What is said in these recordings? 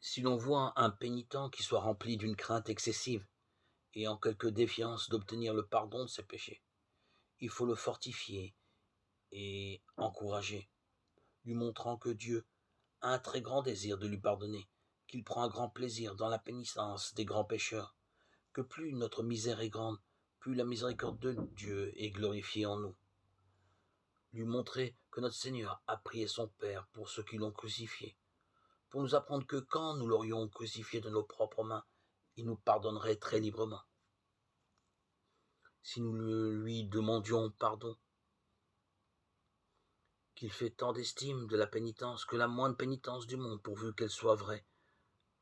Si l'on voit un pénitent qui soit rempli d'une crainte excessive et en quelque défiance d'obtenir le pardon de ses péchés, il faut le fortifier et encourager, lui montrant que Dieu a un très grand désir de lui pardonner, qu'il prend un grand plaisir dans la pénitence des grands pécheurs, que plus notre misère est grande, plus la miséricorde de Dieu est glorifiée en nous. Lui montrer que notre Seigneur a prié son Père pour ceux qui l'ont crucifié, pour nous apprendre que quand nous l'aurions crucifié de nos propres mains, il nous pardonnerait très librement. Si nous lui demandions pardon, qu'il fait tant d'estime de la pénitence que la moindre pénitence du monde, pourvu qu'elle soit vraie,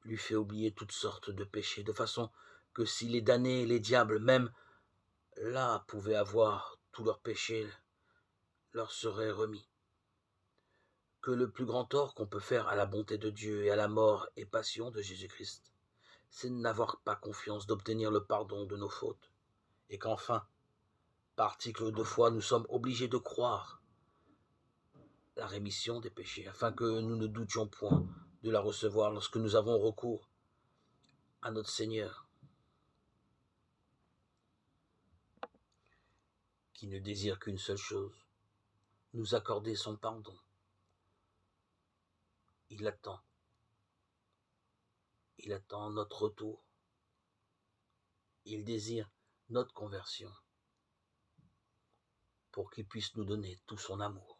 lui fait oublier toutes sortes de péchés, de façon que si les damnés et les diables, même là, pouvaient avoir tous leurs péchés, leur seraient remis. Que le plus grand tort qu'on peut faire à la bonté de Dieu et à la mort et passion de Jésus-Christ, c'est de n'avoir pas confiance d'obtenir le pardon de nos fautes, et qu'enfin, par article de foi, nous sommes obligés de croire la rémission des péchés, afin que nous ne doutions point de la recevoir lorsque nous avons recours à notre Seigneur, qui ne désire qu'une seule chose, nous accorder son pardon. Il attend notre retour, il désire notre conversion, pour qu'il puisse nous donner tout son amour.